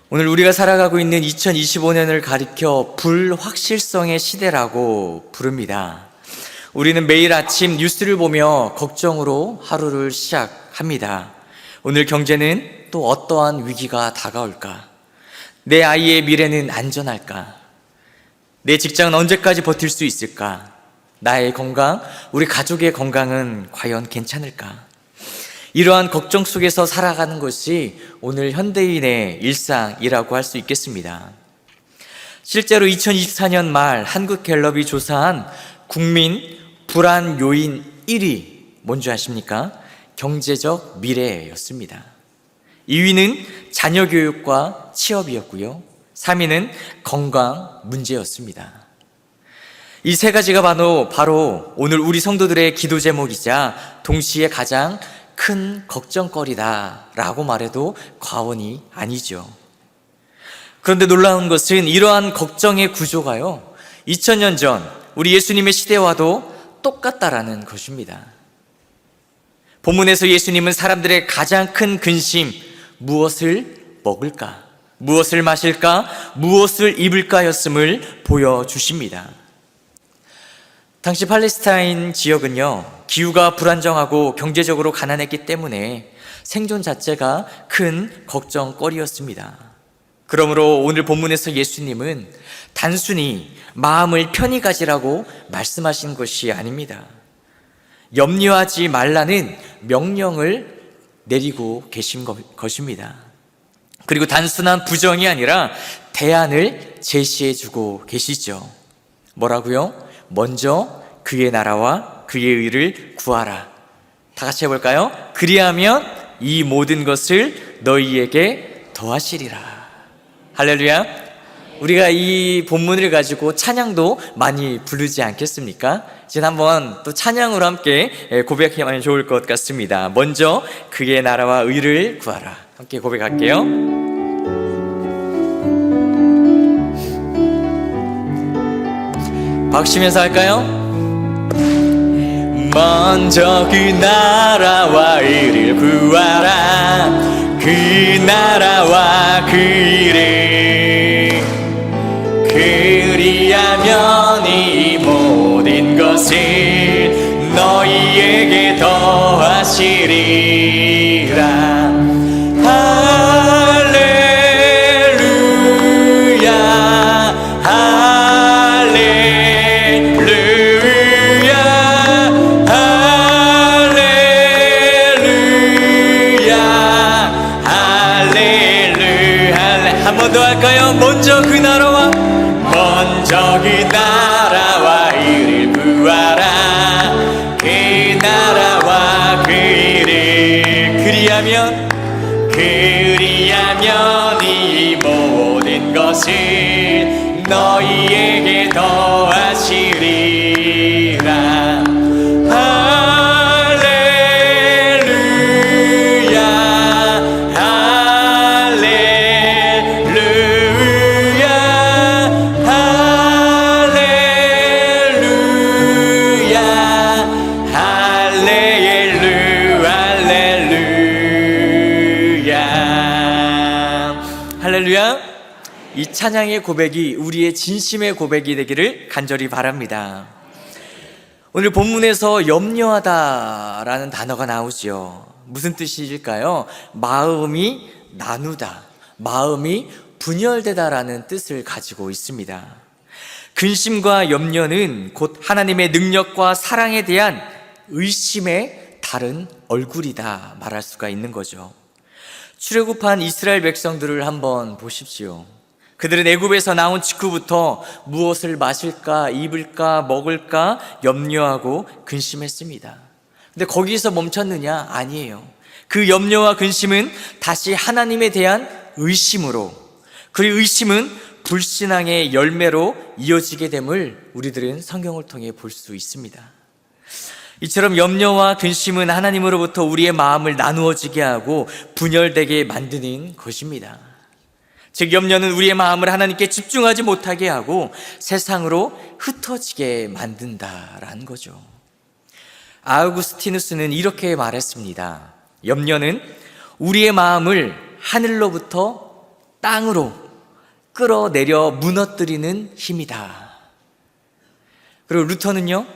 오늘 우리가 살아가고 있는 2025년을 가리켜 불확실성의 시대라고 부릅니다. 우리는 매일 아침 뉴스를 보며 걱정으로 하루를 시작합니다. 오늘 경제는 또 어떠한 위기가 다가올까? 내 아이의 미래는 안전할까? 내 직장은 언제까지 버틸 수 있을까? 나의 건강, 우리 가족의 건강은 과연 괜찮을까? 이러한 걱정 속에서 살아가는 것이 오늘 현대인의 일상이라고 할 수 있겠습니다. 실제로 2024년 말 한국갤럽이 조사한 국민 불안 요인 1위 뭔지 아십니까? 경제적 미래였습니다. 2위는 자녀 교육과 취업이었고요. 3위는 건강 문제였습니다. 이 세 가지가 바로 오늘 우리 성도들의 기도 제목이자 동시에 가장 큰 걱정거리다라고 말해도 과언이 아니죠. 그런데 놀라운 것은 이러한 걱정의 구조가요, 2000년 전 우리 예수님의 시대와도 똑같다라는 것입니다. 본문에서 예수님은 사람들의 가장 큰 근심, 무엇을 먹을까, 무엇을 마실까, 무엇을 입을까였음을 보여주십니다. 당시 팔레스타인 지역은요, 기후가 불안정하고 경제적으로 가난했기 때문에 생존 자체가 큰 걱정거리였습니다. 그러므로 오늘 본문에서 예수님은 단순히 마음을 편히 가지라고 말씀하신 것이 아닙니다. 염려하지 말라는 명령을 내리고 계신 것입니다. 그리고 단순한 부정이 아니라 대안을 제시해주고 계시죠. 뭐라고요? 먼저 그의 나라와 그의 의를 구하라. 다 같이 해볼까요? 그리하면 이 모든 것을 너희에게 더하시리라. 할렐루야. 우리가 이 본문을 가지고 찬양도 많이 부르지 않겠습니까? 이제 한번 또 찬양으로 함께 고백하면 좋을 것 같습니다. 먼저 그의 나라와 의를 구하라. 함께 고백할게요. 박수치면서 할까요? 먼저 그 나라와 의를 구하라. 그 나라와 그 의를 그리하면 이 모든 것을 너희에게 더하시리라. 먼저 그 나라와 의를 구하라. 그 나라와 그 의를 그리하면 이 모든 것을 너희에게 더하시리라. 이 찬양의 고백이 우리의 진심의 고백이 되기를 간절히 바랍니다. 오늘 본문에서 염려하다라는 단어가 나오죠. 무슨 뜻일까요? 마음이 나누다, 마음이 분열되다라는 뜻을 가지고 있습니다. 근심과 염려는 곧 하나님의 능력과 사랑에 대한 의심의 다른 얼굴이다 말할 수가 있는 거죠. 출애굽한 이스라엘 백성들을 한번 보십시오. 그들은 애굽에서 나온 직후부터 무엇을 마실까, 입을까, 먹을까 염려하고 근심했습니다. 근데 거기서 멈췄느냐? 아니에요. 그 염려와 근심은 다시 하나님에 대한 의심으로, 그리고 의심은 불신앙의 열매로 이어지게 됨을 우리들은 성경을 통해 볼 수 있습니다. 이처럼 염려와 근심은 하나님으로부터 우리의 마음을 나누어지게 하고 분열되게 만드는 것입니다. 즉 염려는 우리의 마음을 하나님께 집중하지 못하게 하고 세상으로 흩어지게 만든다라는 거죠. 아우구스티누스는 이렇게 말했습니다. 염려는 우리의 마음을 하늘로부터 땅으로 끌어내려 무너뜨리는 힘이다. 그리고 루터는요,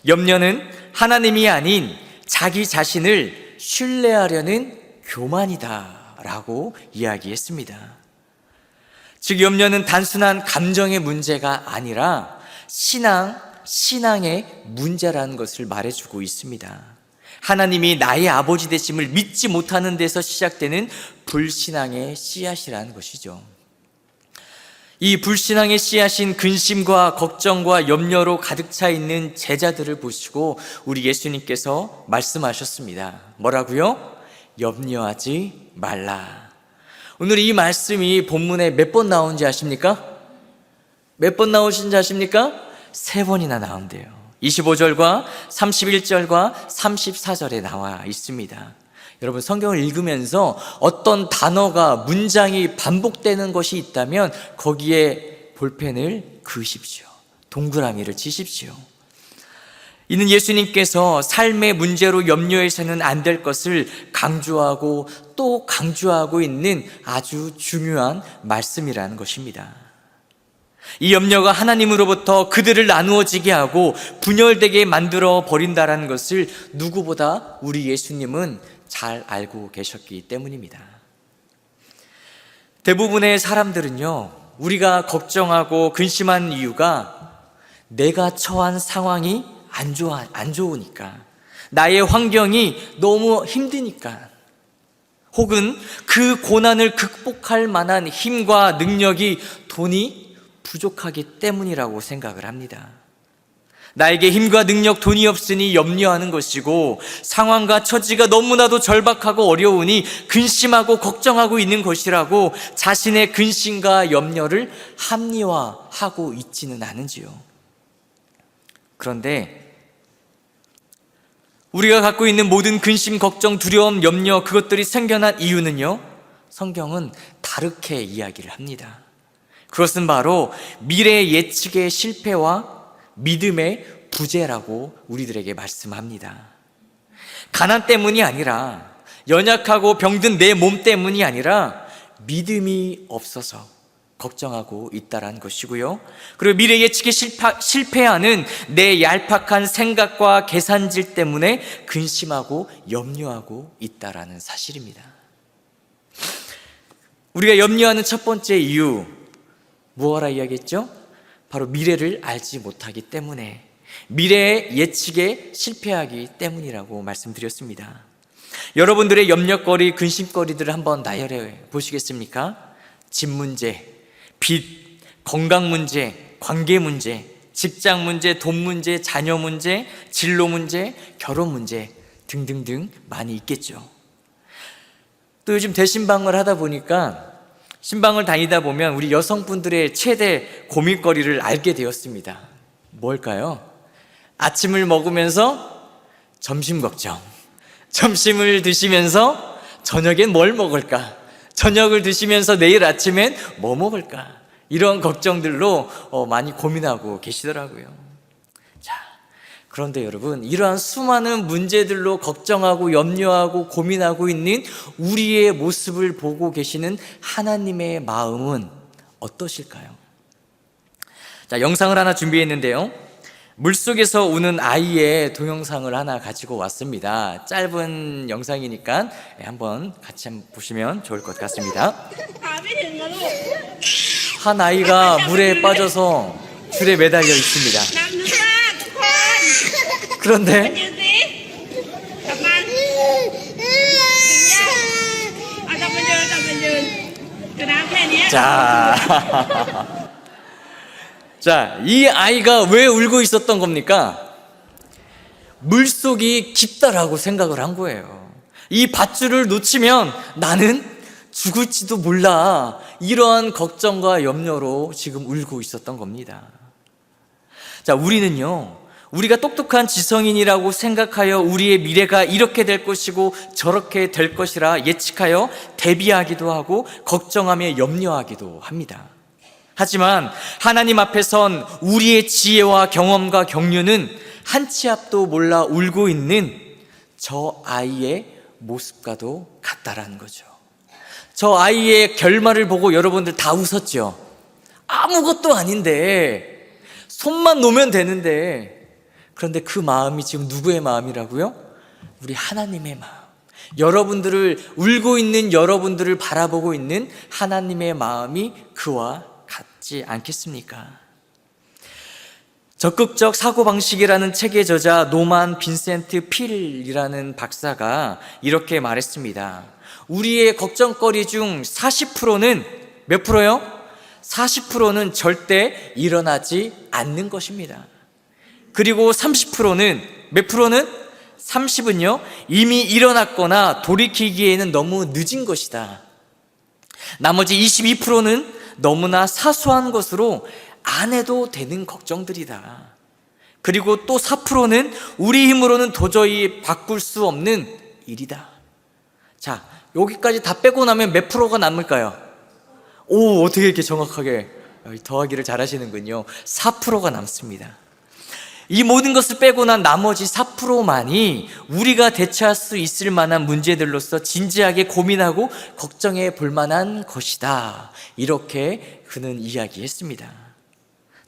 염려는 하나님이 아닌 자기 자신을 신뢰하려는 교만이다 라고 이야기했습니다. 즉 염려는 단순한 감정의 문제가 아니라 신앙의 문제라는 것을 말해주고 있습니다. 하나님이 나의 아버지 되심을 믿지 못하는 데서 시작되는 불신앙의 씨앗이라는 것이죠. 이 불신앙의 씨앗인 근심과 걱정과 염려로 가득 차 있는 제자들을 보시고 우리 예수님께서 말씀하셨습니다. 뭐라고요? 염려하지 말라. 오늘 이 말씀이 본문에 몇 번 나온지 아십니까? 몇 번 나오신지 아십니까? 3번이나 나온대요. 25절과 31절과 34절에 나와 있습니다. 여러분 성경을 읽으면서 어떤 단어가 문장이 반복되는 것이 있다면 거기에 볼펜을 그으십시오. 동그라미를 치십시오. 이는 예수님께서 삶의 문제로 염려해서는 안 될 것을 강조하고 또 강조하고 있는 아주 중요한 말씀이라는 것입니다. 이 염려가 하나님으로부터 그들을 나누어지게 하고 분열되게 만들어 버린다는 것을 누구보다 우리 예수님은 잘 알고 계셨기 때문입니다. 대부분의 사람들은요, 우리가 걱정하고 근심한 이유가 내가 처한 상황이 안 좋으니까, 나의 환경이 너무 힘드니까, 혹은 그 고난을 극복할 만한 힘과 능력이, 돈이 부족하기 때문이라고 생각을 합니다. 나에게 힘과 능력, 돈이 없으니 염려하는 것이고, 상황과 처지가 너무나도 절박하고 어려우니 근심하고 걱정하고 있는 것이라고 자신의 근심과 염려를 합리화하고 있지는 않은지요. 그런데 우리가 갖고 있는 모든 근심, 걱정, 두려움, 염려, 그것들이 생겨난 이유는요, 성경은 다르게 이야기를 합니다. 그것은 바로 미래 예측의 실패와 믿음의 부재라고 우리들에게 말씀합니다. 가난 때문이 아니라, 연약하고 병든 내 몸 때문이 아니라 믿음이 없어서 걱정하고 있다는 것이고요. 그리고 미래 예측에 실패하는 내 얄팍한 생각과 계산질 때문에 근심하고 염려하고 있다는 사실입니다. 우리가 염려하는 첫 번째 이유, 무엇라 이야기했죠? 바로 미래를 알지 못하기 때문에, 미래의 예측에 실패하기 때문이라고 말씀드렸습니다. 여러분들의 염려거리, 근심거리들을 한번 나열해 보시겠습니까? 집 문제, 빚, 건강 문제, 관계 문제, 직장 문제, 돈 문제, 자녀 문제, 진로 문제, 결혼 문제 등등등 많이 있겠죠. 또 요즘 대신방을 하다 보니까, 신방을 다니다 보면 우리 여성분들의 최대 고민거리를 알게 되었습니다. 뭘까요? 아침을 먹으면서 점심 걱정, 점심을 드시면서 저녁엔 뭘 먹을까, 저녁을 드시면서 내일 아침엔 뭐 먹을까, 이런 걱정들로 많이 고민하고 계시더라고요. 그런데 여러분, 이러한 수많은 문제들로 걱정하고 염려하고 고민하고 있는 우리의 모습을 보고 계시는 하나님의 마음은 어떠실까요? 자, 영상을 하나 준비했는데요, 물속에서 우는 아이의 동영상을 하나 가지고 왔습니다. 짧은 영상이니까 한번 같이 한번 보시면 좋을 것 같습니다. 한 아이가 물에 빠져서 줄에 매달려 있습니다. 그런데 자, 이 아이가 왜 울고 있었던 겁니까? 물속이 깊다라고 생각을 한 거예요. 이 밧줄을 놓치면 나는 죽을지도 몰라, 이러한 걱정과 염려로 지금 울고 있었던 겁니다. 자, 우리가 똑똑한 지성인이라고 생각하여 우리의 미래가 이렇게 될 것이고 저렇게 될 것이라 예측하여 대비하기도 하고 걱정하며 염려하기도 합니다. 하지만 하나님 앞에 선 우리의 지혜와 경험과 경륜은 한 치 앞도 몰라 울고 있는 저 아이의 모습과도 같다라는 거죠. 저 아이의 결말을 보고 여러분들 다 웃었죠? 아무것도 아닌데, 손만 놓으면 되는데. 그런데 그 마음이 지금 누구의 마음이라고요? 우리 하나님의 마음. 여러분들을, 울고 있는 여러분들을 바라보고 있는 하나님의 마음이 그와 같지 않겠습니까? 적극적 사고방식이라는 책의 저자 노만 빈센트 필이라는 박사가 이렇게 말했습니다. 우리의 걱정거리 중 40%는 몇 프로요? 40%는 절대 일어나지 않는 것입니다. 그리고 30%는 몇 프로는? 30은요 이미 일어났거나 돌이키기에는 너무 늦은 것이다. 나머지 22%는 너무나 사소한 것으로 안 해도 되는 걱정들이다. 그리고 또 4%는 우리 힘으로는 도저히 바꿀 수 없는 일이다. 자, 여기까지 다 빼고 나면 몇 프로가 남을까요? 오, 어떻게 이렇게 정확하게 더하기를 잘하시는군요. 4%가 남습니다. 이 모든 것을 빼고 난 나머지 4%만이 우리가 대처할 수 있을 만한 문제들로서 진지하게 고민하고 걱정해 볼 만한 것이다. 이렇게 그는 이야기했습니다.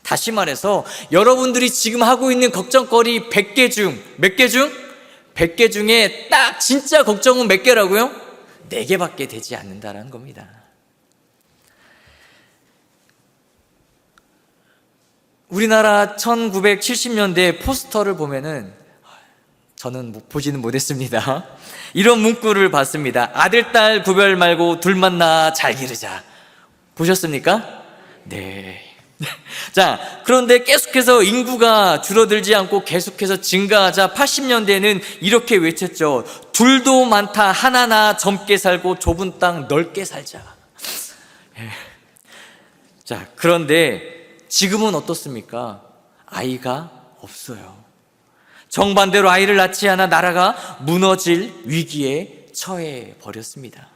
다시 말해서 여러분들이 지금 하고 있는 걱정거리 100개 중 몇 개 중? 100개 중에 딱 진짜 걱정은 몇 개라고요? 4개밖에 되지 않는다는 겁니다. 우리나라 1970년대 포스터를 보면은, 저는 보지는 못했습니다. 이런 문구를 봤습니다. 아들, 딸 구별 말고 둘 만나 잘 기르자. 보셨습니까? 네. 자, 그런데 계속해서 인구가 줄어들지 않고 계속해서 증가하자 80년대에는 이렇게 외쳤죠. 둘도 많다, 하나나 젊게 살고 좁은 땅 넓게 살자. 자, 그런데 지금은 어떻습니까? 아이가 없어요. 정반대로 아이를 낳지 않아 나라가 무너질 위기에 처해 버렸습니다.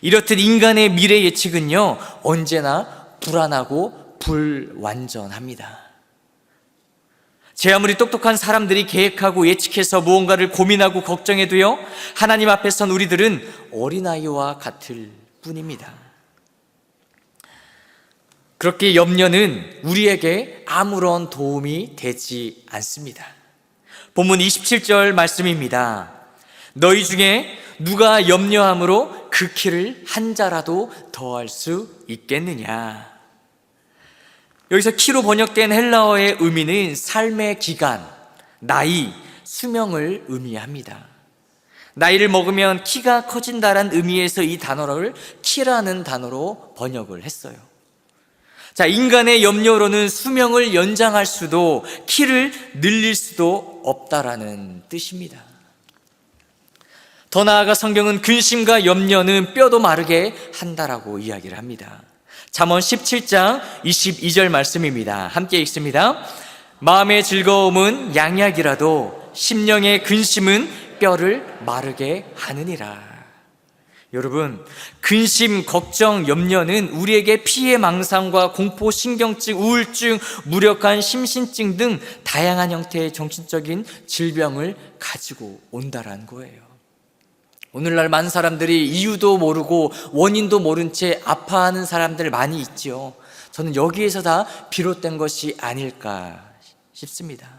이렇듯 인간의 미래 예측은요 언제나 불안하고 불완전합니다. 제 아무리 똑똑한 사람들이 계획하고 예측해서 무언가를 고민하고 걱정해도요 하나님 앞에 선 우리들은 어린아이와 같을 뿐입니다. 그렇게 염려는 우리에게 아무런 도움이 되지 않습니다. 본문 27절 말씀입니다. 너희 중에 누가 염려함으로 그 키를 한 자라도 더할 수 있겠느냐. 여기서 키로 번역된 헬라어의 의미는 삶의 기간, 나이, 수명을 의미합니다. 나이를 먹으면 키가 커진다는 의미에서 이 단어를 키라는 단어로 번역을 했어요. 자, 인간의 염려로는 수명을 연장할 수도 키를 늘릴 수도 없다라는 뜻입니다. 더 나아가 성경은 근심과 염려는 뼈도 마르게 한다라고 이야기를 합니다. 잠언 17장 22절 말씀입니다. 함께 읽습니다. 마음의 즐거움은 양약이라도 심령의 근심은 뼈를 마르게 하느니라. 여러분, 근심, 걱정, 염려는 우리에게 피해 망상과 공포, 신경증, 우울증, 무력한 심신증 등 다양한 형태의 정신적인 질병을 가지고 온다라는 거예요. 오늘날 많은 사람들이 이유도 모르고 원인도 모른 채 아파하는 사람들 많이 있죠. 저는 여기에서 다 비롯된 것이 아닐까 싶습니다.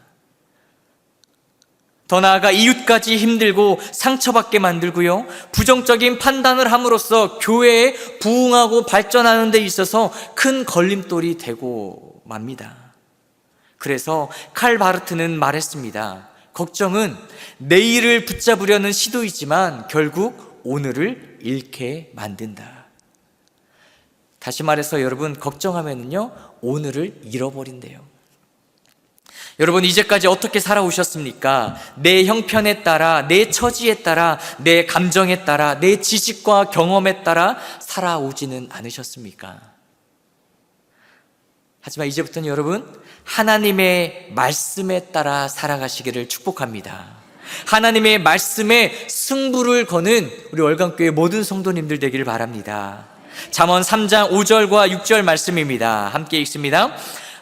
더 나아가 이웃까지 힘들고 상처받게 만들고요 부정적인 판단을 함으로써 교회에 부흥하고 발전하는 데 있어서 큰 걸림돌이 되고 맙니다. 그래서 칼 바르트는 말했습니다. 걱정은 내일을 붙잡으려는 시도이지만 결국 오늘을 잃게 만든다. 다시 말해서 여러분, 걱정하면요 오늘을 잃어버린대요. 여러분, 이제까지 어떻게 살아오셨습니까? 내 형편에 따라, 내 처지에 따라, 내 감정에 따라, 내 지식과 경험에 따라 살아오지는 않으셨습니까? 하지만 이제부터는 여러분, 하나님의 말씀에 따라 살아가시기를 축복합니다. 하나님의 말씀에 승부를 거는 우리 월간교회 모든 성도님들 되기를 바랍니다. 잠언 3장 5절과 6절 말씀입니다. 함께 읽습니다.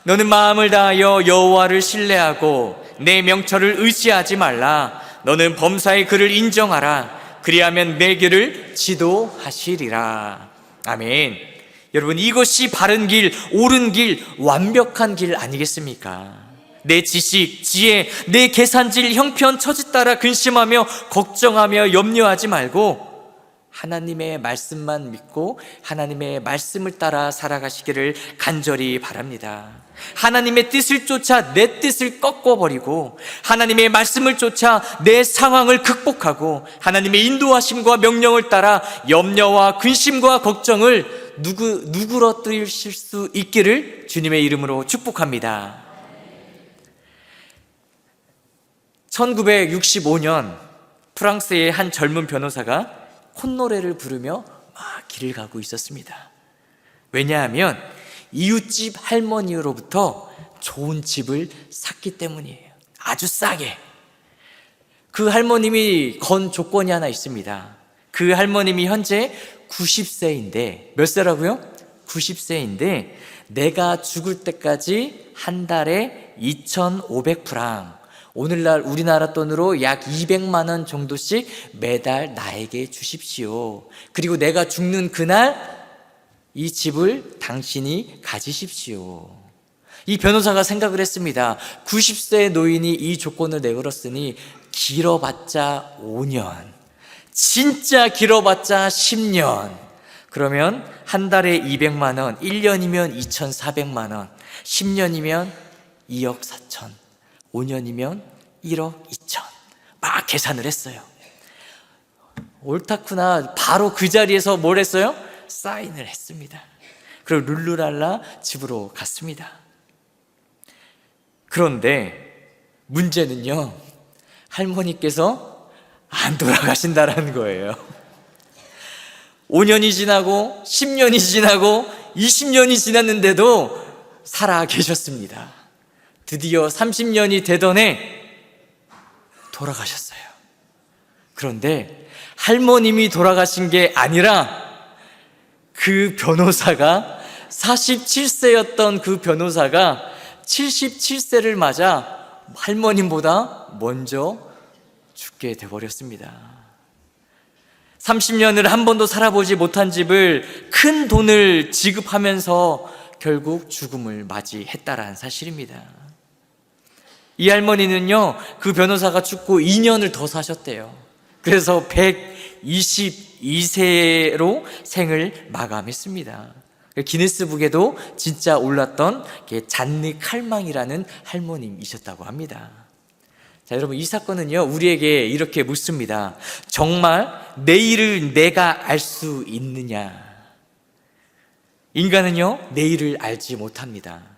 너는 마음을 다하여 여호와를 신뢰하고 내 명철을 의지하지 말라. 너는 범사의 그를 인정하라. 그리하면 내 길을 지도하시리라. 아멘. 여러분, 이것이 바른 길, 옳은 길, 완벽한 길 아니겠습니까? 내 지식, 지혜, 내 계산질, 형편, 처지 따라 근심하며 걱정하며 염려하지 말고 하나님의 말씀만 믿고 하나님의 말씀을 따라 살아가시기를 간절히 바랍니다. 하나님의 뜻을 쫓아 내 뜻을 꺾어버리고 하나님의 말씀을 쫓아 내 상황을 극복하고 하나님의 인도하심과 명령을 따라 염려와 근심과 걱정을 누그러뜨리실 수 있기를 주님의 이름으로 축복합니다. 1965년 프랑스의 한 젊은 변호사가 콧노래를 부르며 막 길을 가고 있었습니다. 왜냐하면 이웃집 할머니로부터 좋은 집을 샀기 때문이에요. 아주 싸게. 그 할머님이 건 조건이 하나 있습니다. 그 할머님이 현재 90세인데 몇 세라고요? 90세인데 내가 죽을 때까지 한 달에 2,500프랑, 오늘날 우리나라 돈으로 약 200만 원 정도씩 매달 나에게 주십시오. 그리고 내가 죽는 그날 이 집을 당신이 가지십시오. 이 변호사가 생각을 했습니다. 90세의 노인이 이 조건을 내걸었으니 길어봤자 5년, 진짜 길어봤자 10년. 그러면 한 달에 200만 원, 1년이면 2,400만 원, 10년이면 2억 4천, 5년이면 1억 2천. 막 계산을 했어요. 옳다구나. 바로 그 자리에서 뭘 했어요? 사인을 했습니다. 그리고 룰루랄라 집으로 갔습니다. 그런데 문제는요, 할머니께서 안 돌아가신다라는 거예요. 5년이 지나고 10년이 지나고 20년이 지났는데도 살아 계셨습니다. 드디어 30년이 되던 해 돌아가셨어요. 그런데 할머님이 돌아가신 게 아니라 그 변호사가 47세였던 그 변호사가 77세를 맞아 할머님보다 먼저 죽게 돼버렸습니다. 30년을 한 번도 살아보지 못한 집을 큰 돈을 지급하면서 결국 죽음을 맞이했다라는 사실입니다. 이 할머니는요, 그 변호사가 죽고 2년을 더 사셨대요. 그래서 122세로 생을 마감했습니다. 기네스북에도 진짜 올랐던 잔느 칼망이라는 할머님이셨다고 합니다. 자, 여러분, 이 사건은요, 우리에게 이렇게 묻습니다. 정말 내일을 내가 알 수 있느냐? 인간은요, 내일을 알지 못합니다.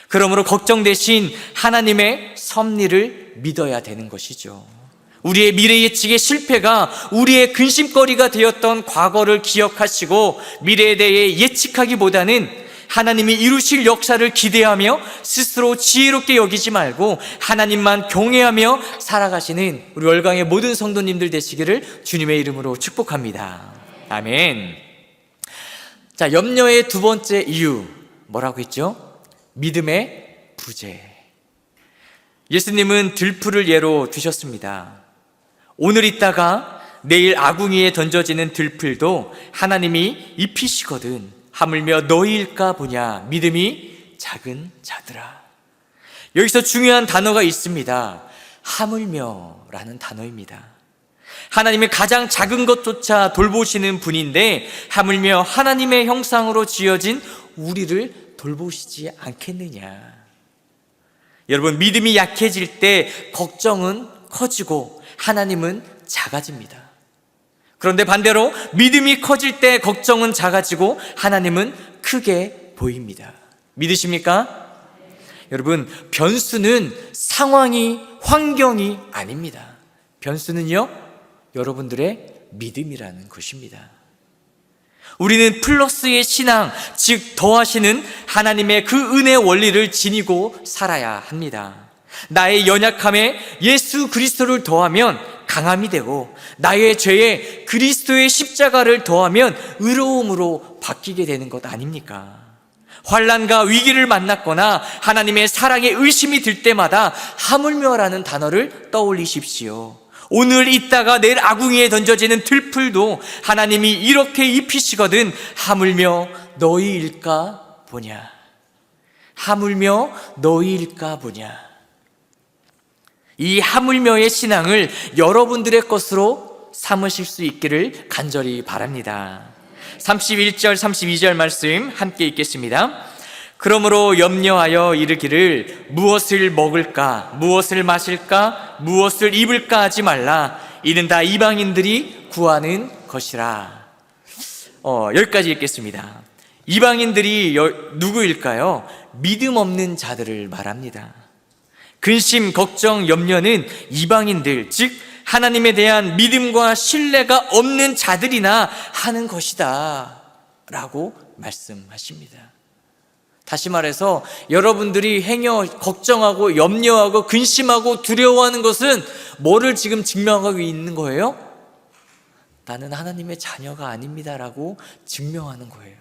그러므로 걱정 대신 하나님의 섭리를 믿어야 되는 것이죠. 우리의 미래 예측의 실패가 우리의 근심거리가 되었던 과거를 기억하시고 미래에 대해 예측하기보다는 하나님이 이루실 역사를 기대하며 스스로 지혜롭게 여기지 말고 하나님만 경외하며 살아가시는 우리 월강의 모든 성도님들 되시기를 주님의 이름으로 축복합니다. 아멘. 자, 염려의 두 번째 이유 뭐라고 했죠? 믿음의 부재. 예수님은 들풀을 예로 드셨습니다. 오늘 있다가 내일 아궁이에 던져지는 들풀도 하나님이 입히시거든 하물며 너희일까 보냐 믿음이 작은 자들아. 여기서 중요한 단어가 있습니다. 하물며라는 단어입니다. 하나님의 가장 작은 것조차 돌보시는 분인데 하물며 하나님의 형상으로 지어진 우리를 돌보시지 않겠느냐. 여러분, 믿음이 약해질 때 걱정은 커지고 하나님은 작아집니다. 그런데 반대로 믿음이 커질 때 걱정은 작아지고 하나님은 크게 보입니다. 믿으십니까? 여러분, 변수는 상황이, 환경이 아닙니다. 변수는요, 여러분들의 믿음이라는 것입니다. 우리는 플러스의 신앙, 즉 더하시는 하나님의 그 은혜 원리를 지니고 살아야 합니다. 나의 연약함에 예수 그리스도를 더하면 강함이 되고 나의 죄에 그리스도의 십자가를 더하면 의로움으로 바뀌게 되는 것 아닙니까? 환난과 위기를 만났거나 하나님의 사랑에 의심이 들 때마다 하물며라는 단어를 떠올리십시오. 오늘 있다가 내일 아궁이에 던져지는 들풀도 하나님이 이렇게 입히시거든 하물며 너희일까 보냐. 하물며 너희일까 보냐. 이 하물며의 신앙을 여러분들의 것으로 삼으실 수 있기를 간절히 바랍니다. 31절 32절 말씀 함께 읽겠습니다. 그러므로 염려하여 이르기를 무엇을 먹을까 무엇을 마실까 무엇을 입을까 하지 말라. 이는 다 이방인들이 구하는 것이라. 여기까지 읽겠습니다. 이방인들이 누구일까요? 믿음 없는 자들을 말합니다. 근심, 걱정, 염려는 이방인들, 즉 하나님에 대한 믿음과 신뢰가 없는 자들이나 하는 것이다 라고 말씀하십니다. 다시 말해서 여러분들이 행여 걱정하고 염려하고 근심하고 두려워하는 것은 뭐를 지금 증명하고 있는 거예요? 나는 하나님의 자녀가 아닙니다라고 증명하는 거예요.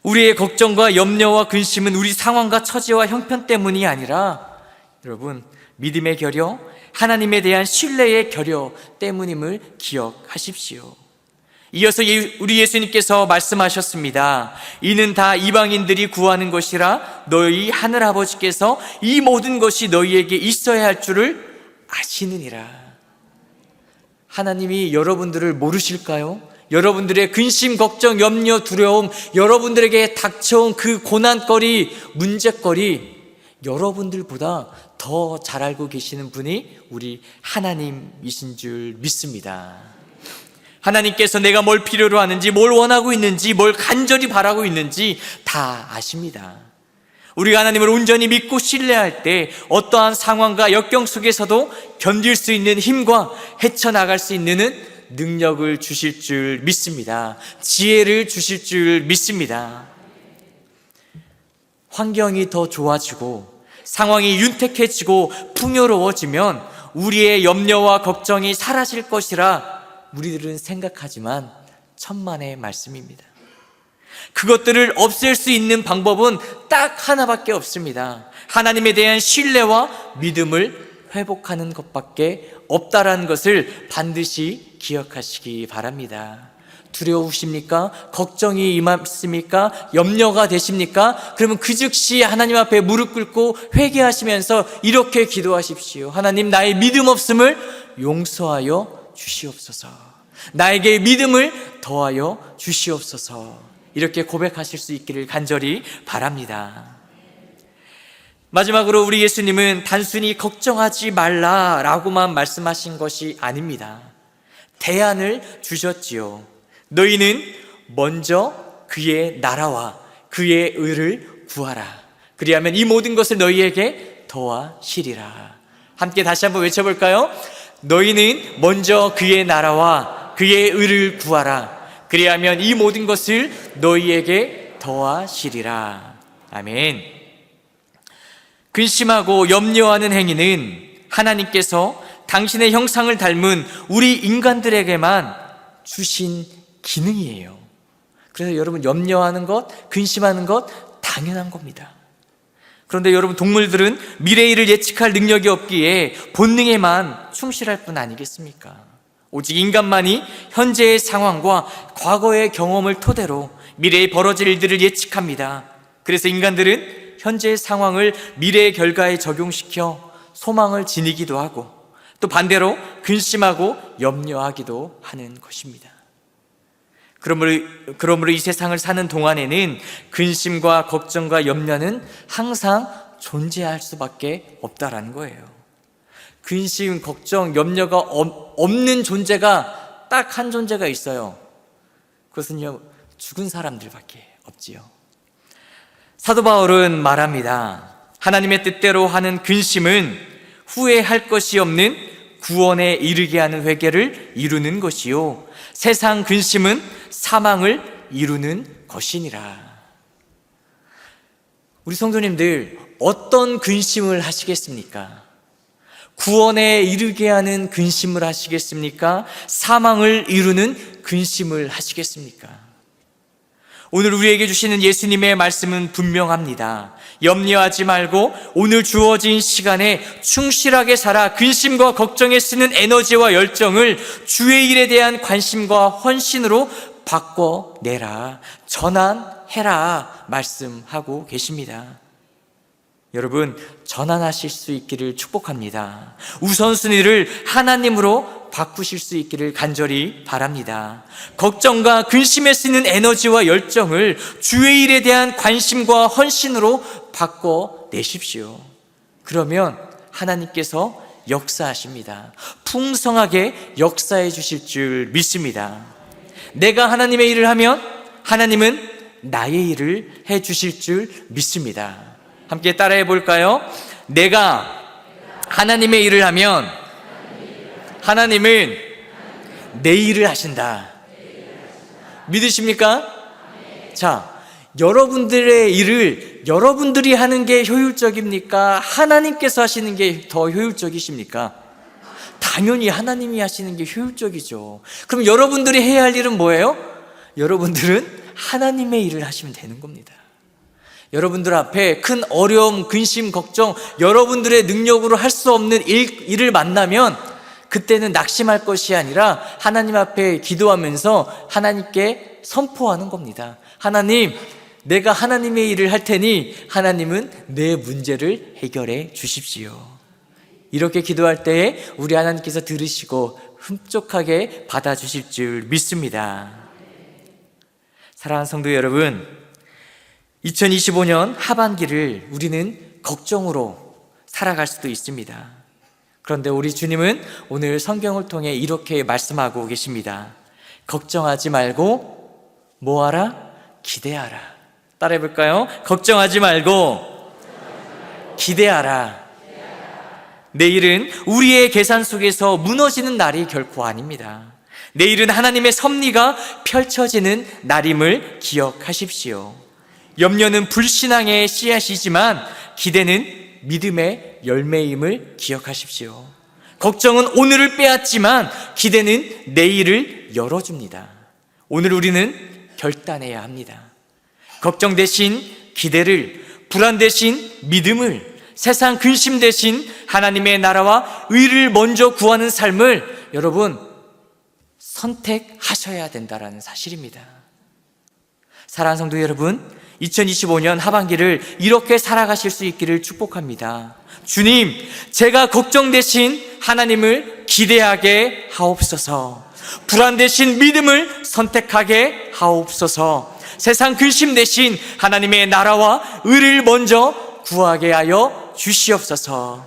우리의 걱정과 염려와 근심은 우리 상황과 처지와 형편 때문이 아니라 여러분 믿음의 결여, 하나님에 대한 신뢰의 결여 때문임을 기억하십시오. 이어서 우리 예수님께서 말씀하셨습니다. 이는 다 이방인들이 구하는 것이라 너희 하늘아버지께서 이 모든 것이 너희에게 있어야 할 줄을 아시느니라. 하나님이 여러분들을 모르실까요? 여러분들의 근심, 걱정, 염려, 두려움, 여러분들에게 닥쳐온 그 고난거리, 문제거리 여러분들보다 더 잘 알고 계시는 분이 우리 하나님이신 줄 믿습니다. 하나님께서 내가 뭘 필요로 하는지, 뭘 원하고 있는지, 뭘 간절히 바라고 있는지 다 아십니다. 우리가 하나님을 온전히 믿고 신뢰할 때 어떠한 상황과 역경 속에서도 견딜 수 있는 힘과 헤쳐나갈 수 있는 능력을 주실 줄 믿습니다. 지혜를 주실 줄 믿습니다. 환경이 더 좋아지고 상황이 윤택해지고 풍요로워지면 우리의 염려와 걱정이 사라질 것이라 우리들은 생각하지만 천만의 말씀입니다. 그것들을 없앨 수 있는 방법은 딱 하나밖에 없습니다. 하나님에 대한 신뢰와 믿음을 회복하는 것밖에 없다라는 것을 반드시 기억하시기 바랍니다. 두려우십니까? 걱정이 임하십니까? 염려가 되십니까? 그러면 그 즉시 하나님 앞에 무릎 꿇고 회개하시면서 이렇게 기도하십시오. 하나님, 나의 믿음 없음을 용서하여 주시옵소서. 나에게 믿음을 더하여 주시옵소서. 이렇게 고백하실 수 있기를 간절히 바랍니다. 마지막으로 우리 예수님은 단순히 걱정하지 말라라고만 말씀하신 것이 아닙니다. 대안을 주셨지요. 너희는 먼저 그의 나라와 그의 의를 구하라. 그리하면 이 모든 것을 너희에게 더하시리라. 함께 다시 한번 외쳐볼까요? 너희는 먼저 그의 나라와 그의 의를 구하라. 그리하면 이 모든 것을 너희에게 더하시리라. 아멘. 근심하고 염려하는 행위는 하나님께서 당신의 형상을 닮은 우리 인간들에게만 주신 기능이에요. 그래서 여러분 염려하는 것, 근심하는 것 당연한 겁니다. 그런데 여러분 동물들은 미래일을 예측할 능력이 없기에 본능에만 충실할 뿐 아니겠습니까? 오직 인간만이 현재의 상황과 과거의 경험을 토대로 미래에 벌어질 일들을 예측합니다. 그래서 인간들은 현재의 상황을 미래의 결과에 적용시켜 소망을 지니기도 하고 또 반대로 근심하고 염려하기도 하는 것입니다. 그러므로 이 세상을 사는 동안에는 근심과 걱정과 염려는 항상 존재할 수밖에 없다라는 거예요. 근심, 걱정, 염려가 없는 존재가 딱 한 존재가 있어요. 그것은요, 죽은 사람들밖에 없지요. 사도 바울은 말합니다. 하나님의 뜻대로 하는 근심은 후회할 것이 없는 구원에 이르게 하는 회개를 이루는 것이요, 세상 근심은 사망을 이루는 것이니라. 우리 성도님들, 어떤 근심을 하시겠습니까? 구원에 이르게 하는 근심을 하시겠습니까? 사망을 이루는 근심을 하시겠습니까? 오늘 우리에게 주시는 예수님의 말씀은 분명합니다. 염려하지 말고 오늘 주어진 시간에 충실하게 살아 근심과 걱정에 쓰는 에너지와 열정을 주의 일에 대한 관심과 헌신으로 바꿔내라, 전환해라 말씀하고 계십니다. 여러분, 전환하실 수 있기를 축복합니다. 우선순위를 하나님으로 바꾸실 수 있기를 간절히 바랍니다. 걱정과 근심에 쓰는 에너지와 열정을 주의 일에 대한 관심과 헌신으로 바꿔내십시오. 그러면 하나님께서 역사하십니다. 풍성하게 역사해 주실 줄 믿습니다. 내가 하나님의 일을 하면 하나님은 나의 일을 해 주실 줄 믿습니다. 함께 따라해 볼까요? 내가 하나님의 일을 하면 하나님은 내 일을 하신다. 믿으십니까? 자, 여러분들의 일을 여러분들이 하는 게 효율적입니까? 하나님께서 하시는 게 더 효율적이십니까? 당연히 하나님이 하시는 게 효율적이죠. 그럼 여러분들이 해야 할 일은 뭐예요? 여러분들은 하나님의 일을 하시면 되는 겁니다. 여러분들 앞에 큰 어려움, 근심, 걱정, 여러분들의 능력으로 할 수 없는 일을 만나면 그때는 낙심할 것이 아니라 하나님 앞에 기도하면서 하나님께 선포하는 겁니다. 하나님, 내가 하나님의 일을 할 테니 하나님은 내 문제를 해결해 주십시오. 이렇게 기도할 때에 우리 하나님께서 들으시고 흡족하게 받아주실 줄 믿습니다. 사랑하는 성도 여러분, 2025년 하반기를 우리는 걱정으로 살아갈 수도 있습니다. 그런데 우리 주님은 오늘 성경을 통해 이렇게 말씀하고 계십니다. 걱정하지 말고 뭐하라? 기대하라. 따라해 볼까요? 걱정하지 말고 기대하라. 내일은 우리의 계산 속에서 무너지는 날이 결코 아닙니다. 내일은 하나님의 섭리가 펼쳐지는 날임을 기억하십시오. 염려는 불신앙의 씨앗이지만 기대는 믿음의 열매임을 기억하십시오. 걱정은 오늘을 빼앗지만 기대는 내일을 열어줍니다. 오늘 우리는 결단해야 합니다. 걱정 대신 기대를, 불안 대신 믿음을, 세상 근심 대신 하나님의 나라와 의를 먼저 구하는 삶을 여러분 선택하셔야 된다는 사실입니다. 사랑하는 성도 여러분, 2025년 하반기를 이렇게 살아가실 수 있기를 축복합니다. 주님, 제가 걱정 대신 하나님을 기대하게 하옵소서. 불안 대신 믿음을 선택하게 하옵소서. 세상 근심 대신 하나님의 나라와 의를 먼저 구하게 하여 주시옵소서.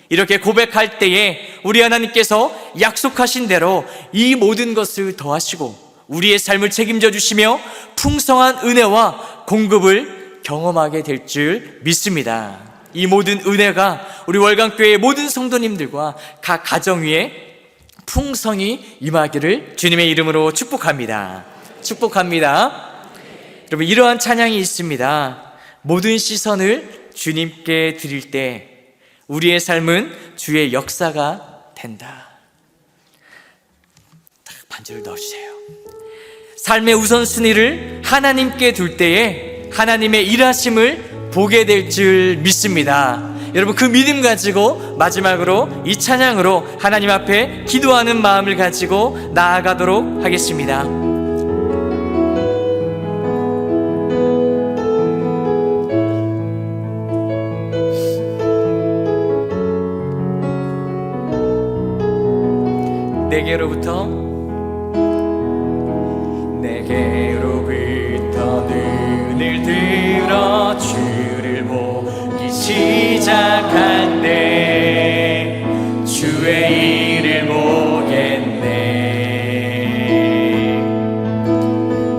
이렇게 고백할 때에 우리 하나님께서 약속하신 대로 이 모든 것을 더하시고 우리의 삶을 책임져 주시며 풍성한 은혜와 공급을 경험하게 될 줄 믿습니다. 이 모든 은혜가 우리 월강교회의 모든 성도님들과 각 가정 위에 풍성히 임하기를 주님의 이름으로 축복합니다. 축복합니다. 여러분, 이러한 찬양이 있습니다. 모든 시선을 주님께 드릴 때 우리의 삶은 주의 역사가 된다. 반주를 넣어주세요. 삶의 우선순위를 하나님께 둘 때에 하나님의 일하심을 보게 될 줄 믿습니다. 여러분, 그 믿음 가지고 마지막으로 이 찬양으로 하나님 앞에 기도하는 마음을 가지고 나아가도록 하겠습니다. 내게로부터 눈을 들어 주를 보기 시작할 때 주의 일을 보겠네.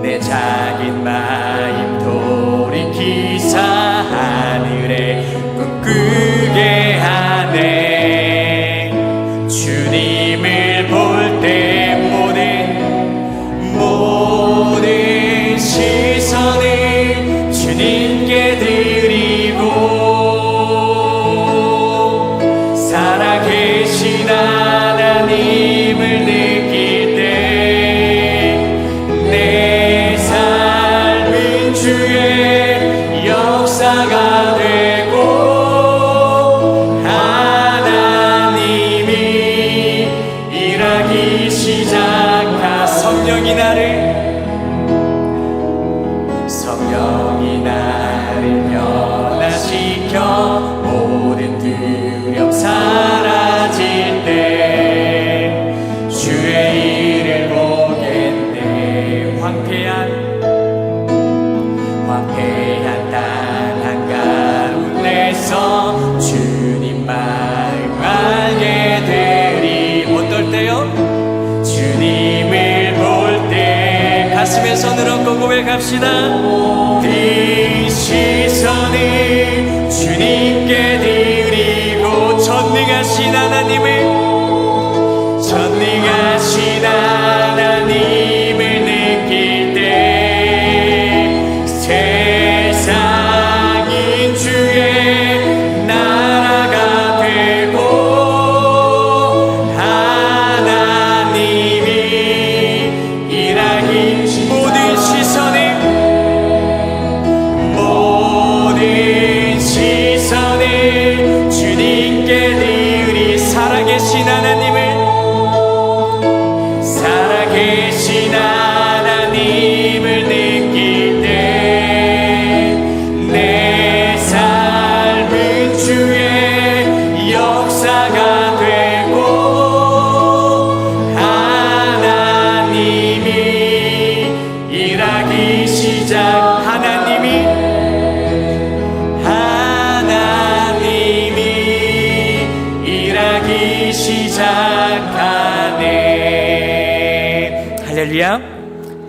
내 작은 마음 돌이키사 하늘에 꿈꾸게 하네. 주님을 볼 때 성령이 나를 변화시켜 모든 두려움 사라질 때 주의 일을 보겠네. 황폐한 땅 한가운데서 주님 마음 알게 되리. 어떨 때요? 주님을 볼 때 가슴에 손을 얹고 고백합시다. 모든 시선을 주님께 드리고 전능하신 하나님을 느낄 때 세상인 주의 나라가 되고 하나님이 일하기 모든 시선을 주님께 드리. 살아계신 하나님을 느낄 때 내 삶은 주의 역사가 되고 하나님이 일하기 시작하네. 할렐루야.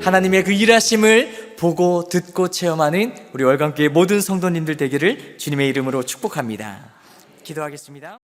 하나님의 그 일하심을 보고 듣고 체험하는 우리 월간교회 모든 성도님들 되기를 주님의 이름으로 축복합니다. 기도하겠습니다.